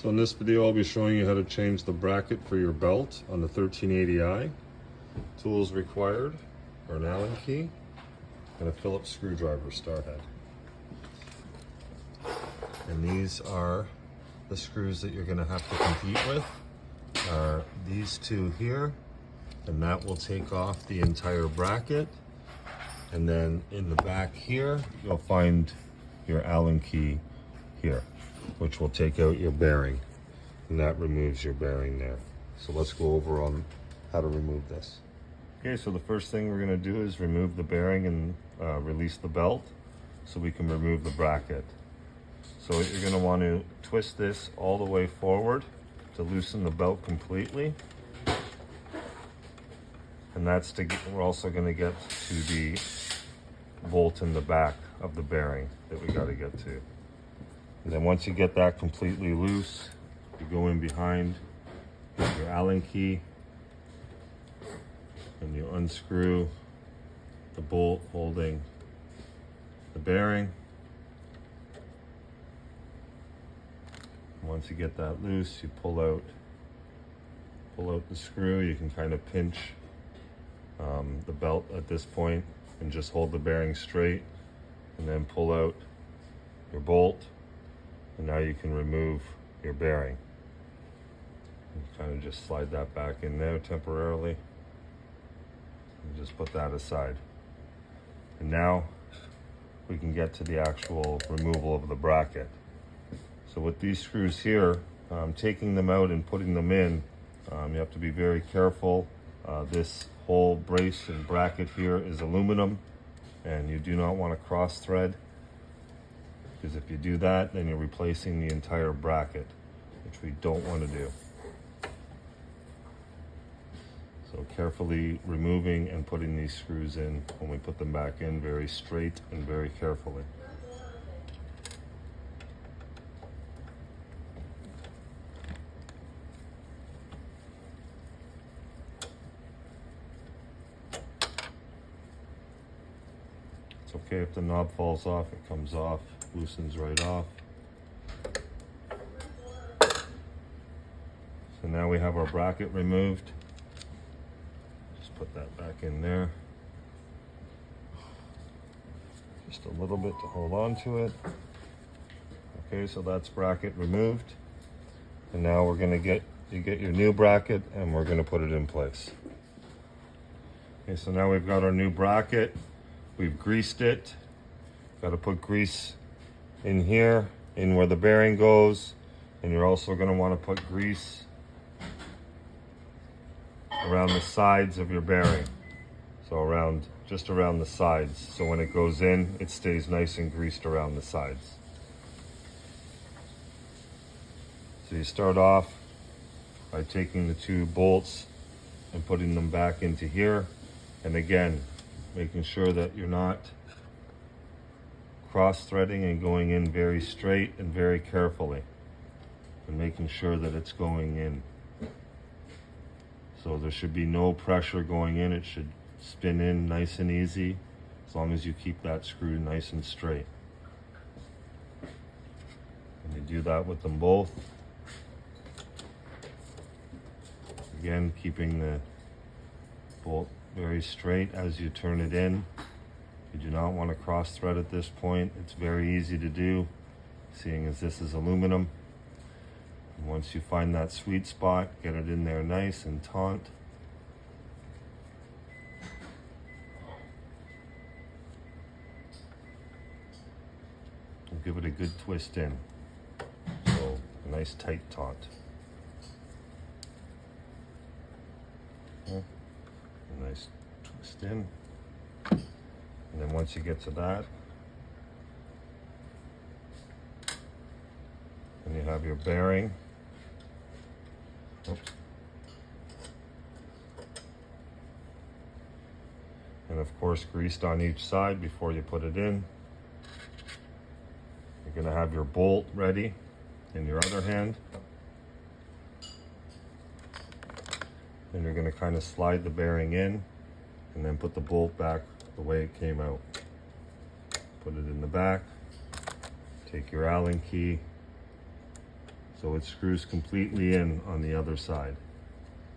So in this video, I'll be showing you how to change the bracket for your belt on the 1380i. Tools required are an Allen key and a Phillips screwdriver star head. And these are the screws that you're going to have to compete with. Are these two here, and that will take off the entire bracket. And then in the back here, you'll find your Allen key here, which will take out your bearing, and that removes your bearing there. So let's go over on how to remove this. Okay, so the first thing we're going to do is remove the bearing and release the belt so we can remove the bracket. So you're going to want to twist this all the way forward to loosen the belt completely. And that's to get, we're also going to get to the bolt in the back of the bearing that we got to get to. And then once you get that completely loose, you go in behind your Allen key and you unscrew the bolt holding the bearing. Once you get that loose, you pull out the screw. You can kind of pinch the belt at this point and just hold the bearing straight, and then pull out your bolt, and now you can remove your bearing. And kind of just slide that back in there temporarily and just put that aside. And now we can get to the actual removal of the bracket. So with these screws here, taking them out and putting them in, you have to be very careful. This whole brace and bracket here is aluminum, and you do not want to cross thread, because if you do that, then you're replacing the entire bracket, which we don't want to do. So carefully removing and putting these screws in when we put them back in, very straight and very carefully. Okay, if the knob falls off, it comes off, loosens right off. So now we have our bracket removed. Just put that back in there. Just a little bit to hold on to it. Okay, so that's bracket removed. And now we're gonna get your new bracket, and we're gonna put it in place. Okay, so now we've got our new bracket. We've greased it. Got to put grease in here, in where the bearing goes, and you're also going to want to put grease around the sides of your bearing. So just around the sides. So when it goes in, it stays nice and greased around the sides. So you start off by taking the two bolts and putting them back into here. And again, making sure that you're not cross-threading and going in very straight and very carefully, and making sure that it's going in. So there should be no pressure going in. It should spin in nice and easy, as long as you keep that screw nice and straight. And you do that with them both. Again, keeping the bolt very straight as you turn it in. You do not want to cross thread at this point. It's very easy to do, seeing as this is aluminum. And once you find that sweet spot, get it in there nice and taut. And give it a good twist in. So a nice tight taut. A nice twist in, and then once you get to that, and you have your bearing. Oops. And of course greased on each side before you put it in. You're going to have your bolt ready in your other hand. And you're going to kind of slide the bearing in and then put the bolt back the way it came out. Put it in the back. Take your Allen key, so it screws completely in on the other side.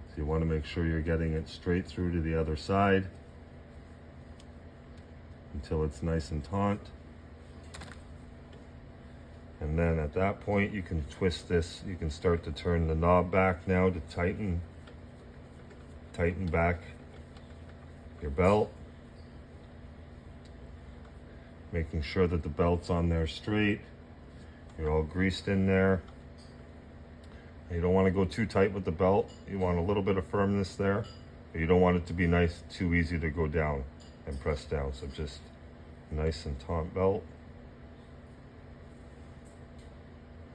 So you want to make sure you're getting it straight through to the other side until it's nice and taut. And then at that point you can twist this, you can start to turn the knob back now to tighten back your belt, making sure that the belt's on there straight, you're all greased in there. You don't want to go too tight with the belt, you want a little bit of firmness there, but you don't want it to be nice, too easy to go down and press down. So just nice and taut belt.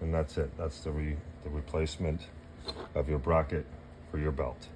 And that's it. That's the replacement of your bracket for your belt.